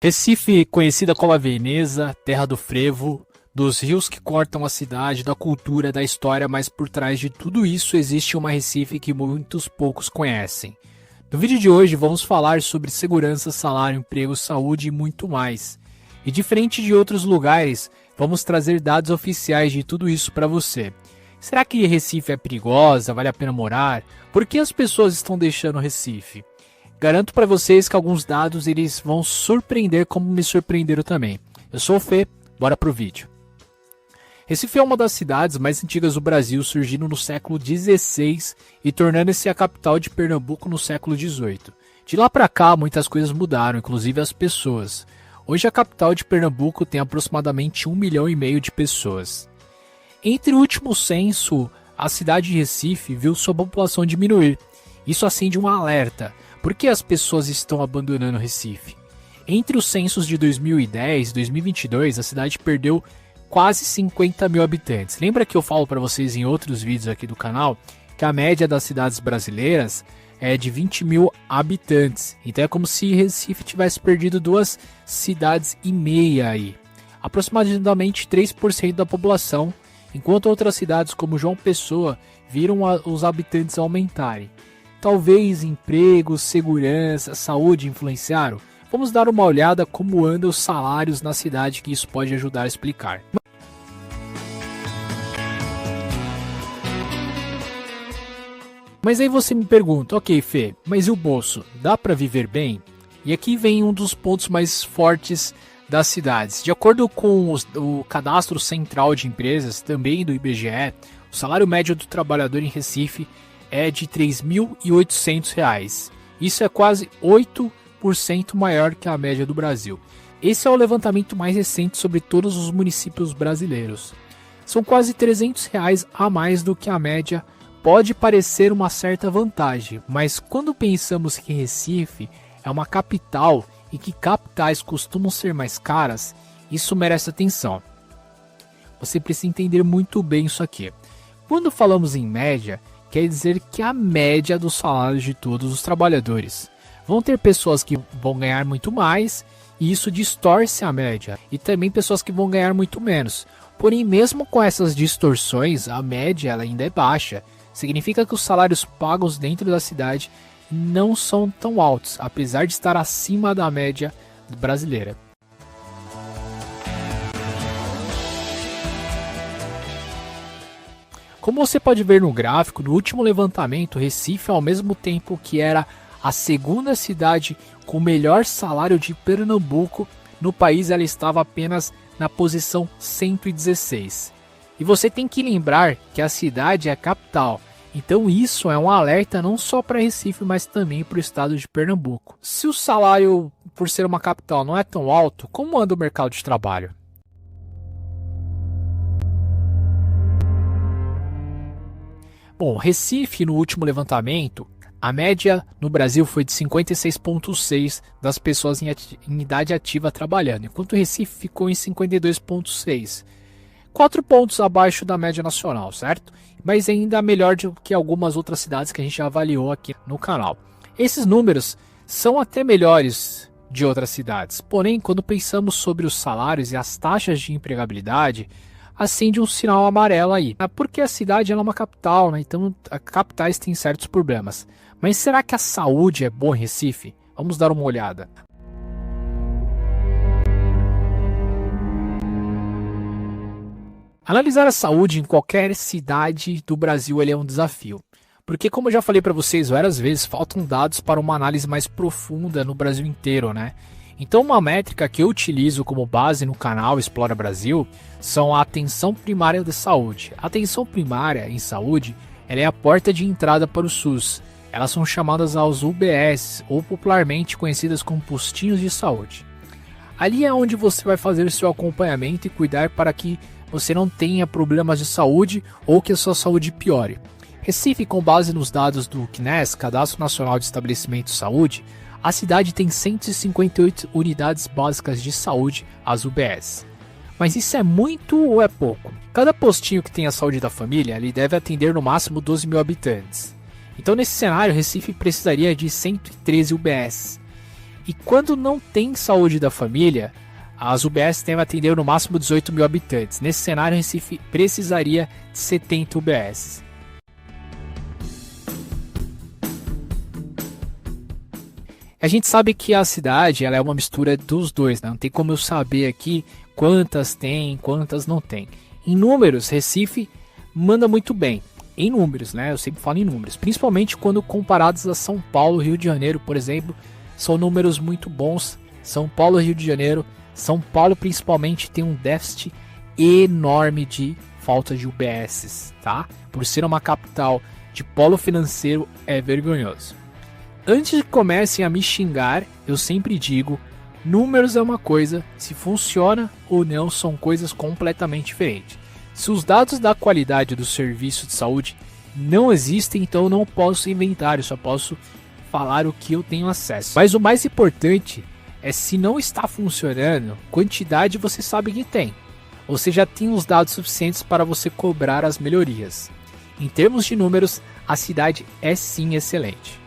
Recife, conhecida como a Veneza, terra do frevo, dos rios que cortam a cidade, da cultura, da história, mas por trás de tudo isso existe uma Recife que muitos poucos conhecem. No vídeo de hoje vamos falar sobre segurança, salário, emprego, saúde e muito mais. E diferente de outros lugares, vamos trazer dados oficiais de tudo isso para você. Será que Recife é perigosa? Vale a pena morar? Por que as pessoas estão deixando Recife? Garanto para vocês que alguns dados eles vão surpreender como me surpreenderam também. Eu sou o Fê, bora pro vídeo. Recife é uma das cidades mais antigas do Brasil, surgindo no século XVI e tornando-se a capital de Pernambuco no século XVIII. De lá para cá, muitas coisas mudaram, inclusive as pessoas. Hoje a capital de Pernambuco tem aproximadamente 1,5 milhão de pessoas. Entre o último censo, a cidade de Recife viu sua população diminuir. Isso acende um alerta. Por que as pessoas estão abandonando Recife? Entre os censos de 2010 e 2022, a cidade perdeu quase 50 mil habitantes. Lembra que eu falo para vocês em outros vídeos aqui do canal que a média das cidades brasileiras é de 20 mil habitantes. Então é como se Recife tivesse perdido 2,5 cidades aí. Aproximadamente 3% da população, enquanto outras cidades como João Pessoa viram os habitantes aumentarem. Talvez empregos, segurança, saúde influenciaram? Vamos dar uma olhada como andam os salários na cidade, que isso pode ajudar a explicar. Mas aí você me pergunta, ok Fê, mas e o bolso? Dá para viver bem? E aqui vem um dos pontos mais fortes das cidades. De acordo com o Cadastro Central de Empresas, também do IBGE, o salário médio do trabalhador em Recife é de R$ 3.800. Isso é quase 8% maior que a média do Brasil. Esse é o levantamento mais recente sobre todos os municípios brasileiros. São quase R$ 300 a mais do que a média. Pode parecer uma certa vantagem, mas quando pensamos que Recife é uma capital e que capitais costumam ser mais caras, isso merece atenção. Você precisa entender muito bem isso aqui. Quando falamos em média, quer dizer que a média dos salários de todos os trabalhadores. Vão ter pessoas que vão ganhar muito mais e isso distorce a média. E também pessoas que vão ganhar muito menos. Porém, mesmo com essas distorções, a média ela ainda é baixa. Significa que os salários pagos dentro da cidade não são tão altos, apesar de estar acima da média brasileira. Como você pode ver no gráfico, no último levantamento, Recife, ao mesmo tempo que era a segunda cidade com o melhor salário de Pernambuco, no país ela estava apenas na posição 116. E você tem que lembrar que a cidade é a capital, então isso é um alerta não só para Recife, mas também para o estado de Pernambuco. Se o salário, por ser uma capital, não é tão alto, como anda o mercado de trabalho? Bom, Recife, no último levantamento, a média no Brasil foi de 56,6 das pessoas em idade ativa trabalhando, enquanto Recife ficou em 52,6. 4 pontos abaixo da média nacional, certo? Mas ainda melhor do que algumas outras cidades que a gente já avaliou aqui no canal. Esses números são até melhores de outras cidades, porém, quando pensamos sobre os salários e as taxas de empregabilidade, acende um sinal amarelo aí. Porque a cidade ela é uma capital, né? Então capitais têm certos problemas. Mas será que a saúde é boa em Recife? Vamos dar uma olhada. Analisar a saúde em qualquer cidade do Brasil é um desafio. Porque, como eu já falei para vocês várias vezes, faltam dados para uma análise mais profunda no Brasil inteiro, né? Então, uma métrica que eu utilizo como base no canal Explora Brasil são a atenção primária de saúde. A atenção primária em saúde ela é a porta de entrada para o SUS. Elas são chamadas aos UBS, ou popularmente conhecidas como postinhos de saúde. Ali é onde você vai fazer o seu acompanhamento e cuidar para que você não tenha problemas de saúde ou que a sua saúde piore. Recife, com base nos dados do CNES, Cadastro Nacional de Estabelecimento de Saúde, a cidade tem 158 unidades básicas de saúde, as UBS. Mas isso é muito ou é pouco? Cada postinho que tem a saúde da família, ele deve atender no máximo 12 mil habitantes. Então nesse cenário, Recife precisaria de 113 UBS. E quando não tem saúde da família, as UBS devem atender no máximo 18 mil habitantes. Nesse cenário, Recife precisaria de 70 UBS. A gente sabe que a cidade ela é uma mistura dos dois, né? Não tem como eu saber aqui quantas tem, quantas não tem. Em números, Recife manda muito bem. Em números, né? Eu sempre falo em números. Principalmente quando comparados a São Paulo, Rio de Janeiro, por exemplo. São números muito bons. São Paulo, Rio de Janeiro. São Paulo, principalmente, tem um déficit enorme de falta de UBSs, tá? Por ser uma capital de polo financeiro, é vergonhoso. Antes que comecem a me xingar, eu sempre digo, números é uma coisa, se funciona ou não são coisas completamente diferentes. Se os dados da qualidade do serviço de saúde não existem, então eu não posso inventar, eu só posso falar o que eu tenho acesso. Mas o mais importante é se não está funcionando, quantidade você sabe que tem. Você já tem os dados suficientes para você cobrar as melhorias. Em termos de números, a cidade é sim excelente.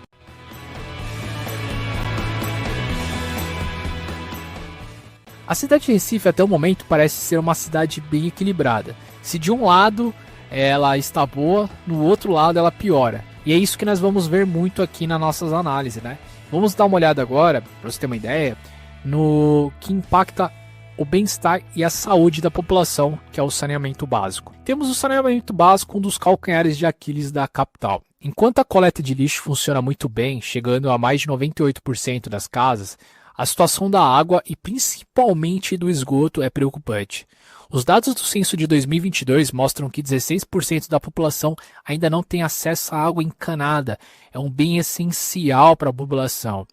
A cidade de Recife até o momento parece ser uma cidade bem equilibrada. Se de um lado ela está boa, no outro lado ela piora. E é isso que nós vamos ver muito aqui nas nossas análises, né? Vamos dar uma olhada agora, para você ter uma ideia, no que impacta o bem-estar e a saúde da população, que é o saneamento básico. Temos o saneamento básico, um dos calcanhares de Aquiles da capital. Enquanto a coleta de lixo funciona muito bem, chegando a mais de 98% das casas, a situação da água e principalmente do esgoto é preocupante. Os dados do censo de 2022 mostram que 16% da população ainda não tem acesso à água encanada. É um bem essencial para a população.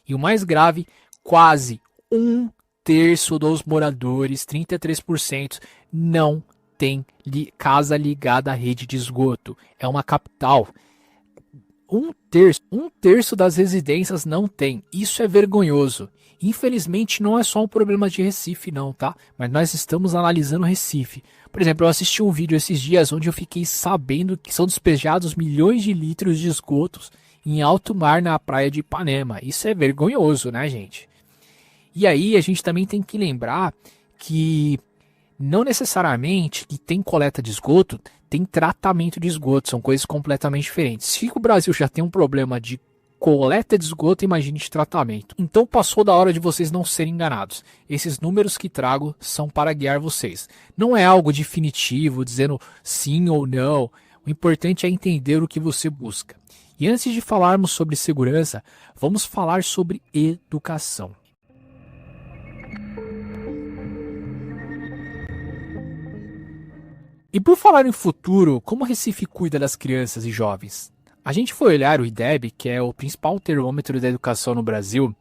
E o mais grave, quase um terço dos moradores, 33%, não tem casa ligada à rede de esgoto. É uma capital. Um terço das residências não tem. Isso é vergonhoso. Infelizmente não é só um problema de Recife não, tá? Mas nós estamos analisando Recife. Por exemplo, eu assisti um vídeo esses dias onde eu fiquei sabendo que são despejados milhões de litros de esgotos em alto mar na praia de Ipanema. Isso é vergonhoso, né, gente? E aí a gente também tem que lembrar que não necessariamente que tem coleta de esgoto, tem tratamento de esgoto, são coisas completamente diferentes. Se o Brasil já tem um problema de coleta de esgoto, imagine de tratamento. Então passou da hora de vocês não serem enganados. Esses números que trago são para guiar vocês. Não é algo definitivo, dizendo sim ou não. O importante é entender o que você busca. E antes de falarmos sobre segurança, vamos falar sobre educação. E por falar em futuro, como Recife cuida das crianças e jovens? A gente foi olhar o IDEB, que é o principal termômetro da educação no Brasil,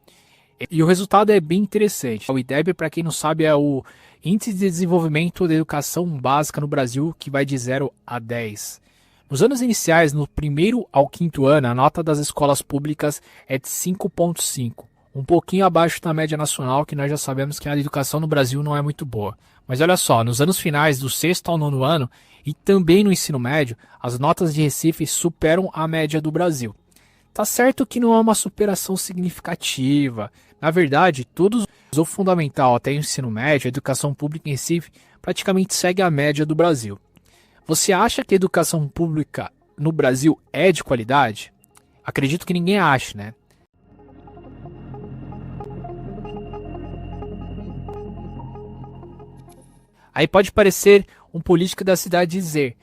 e o resultado é bem interessante. O IDEB, para quem não sabe, é o Índice de Desenvolvimento da Educação Básica no Brasil, que vai de 0 a 10. Nos anos iniciais, no primeiro ao quinto ano, a nota das escolas públicas é de 5,5. Um pouquinho abaixo da média nacional, que nós já sabemos que a educação no Brasil não é muito boa. Mas olha só, nos anos finais, do sexto ao nono ano, e também no ensino médio, as notas de Recife superam a média do Brasil. Tá certo que não é uma superação significativa. Na verdade, todos o fundamental até o ensino médio, a educação pública em Recife, praticamente segue a média do Brasil. Você acha que a educação pública no Brasil é de qualidade? Acredito que ninguém acha, né? Aí pode parecer um político da cidade dizer: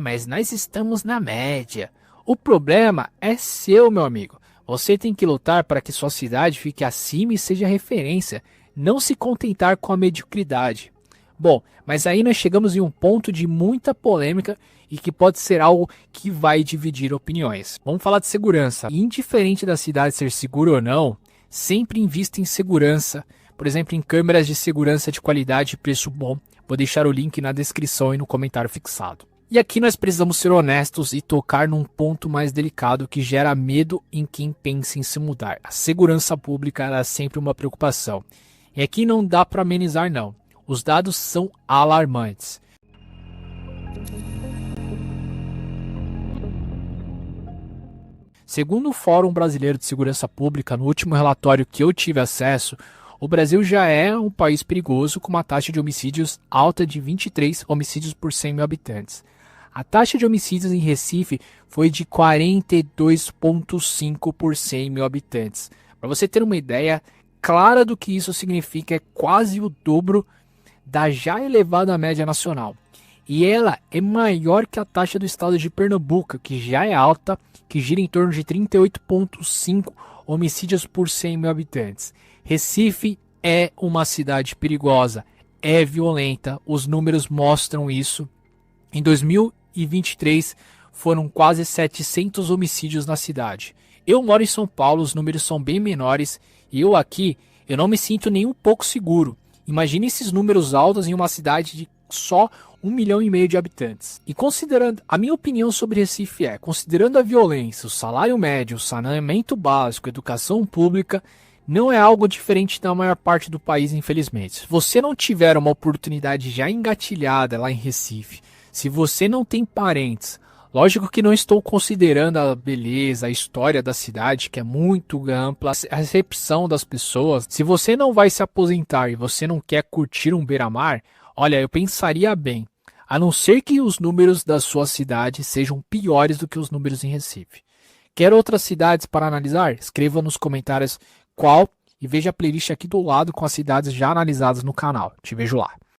mas nós estamos na média. O problema é seu, meu amigo. Você tem que lutar para que sua cidade fique acima e seja referência, não se contentar com a mediocridade. Bom, mas aí nós chegamos em um ponto de muita polêmica e que pode ser algo que vai dividir opiniões. Vamos falar de segurança. Indiferente da cidade ser segura ou não, sempre invista em segurança. Por exemplo, em câmeras de segurança de qualidade e preço bom. Vou deixar o link na descrição e no comentário fixado. E aqui nós precisamos ser honestos e tocar num ponto mais delicado que gera medo em quem pensa em se mudar. A segurança pública é sempre uma preocupação. E aqui não dá para amenizar não. Os dados são alarmantes. Segundo o Fórum Brasileiro de Segurança Pública, no último relatório que eu tive acesso, o Brasil já é um país perigoso com uma taxa de homicídios alta de 23 homicídios por 100 mil habitantes. A taxa de homicídios em Recife foi de 42,5 por 100 mil habitantes. Para você ter uma ideia clara do que isso significa, é quase o dobro da já elevada média nacional. E ela é maior que a taxa do estado de Pernambuco, que já é alta, que gira em torno de 38,5 homicídios por 100 mil habitantes. Recife é uma cidade perigosa, é violenta, os números mostram isso. Em 2023 foram quase 700 homicídios na cidade. Eu moro em São Paulo, os números são bem menores e eu não me sinto nem um pouco seguro. Imagine esses números altos em uma cidade de só 1,5 milhão de habitantes. E considerando, a minha opinião sobre Recife considerando a violência, o salário médio, o saneamento básico, a educação pública, não é algo diferente da maior parte do país, infelizmente. Se você não tiver uma oportunidade já engatilhada lá em Recife, se você não tem parentes, lógico que não estou considerando a beleza, a história da cidade, que é muito ampla, a recepção das pessoas. Se você não vai se aposentar e você não quer curtir um beira-mar, olha, eu pensaria bem, a não ser que os números da sua cidade sejam piores do que os números em Recife. Quer outras cidades para analisar? Escreva nos comentários qual e veja a playlist aqui do lado com as cidades já analisadas no canal. Te vejo lá.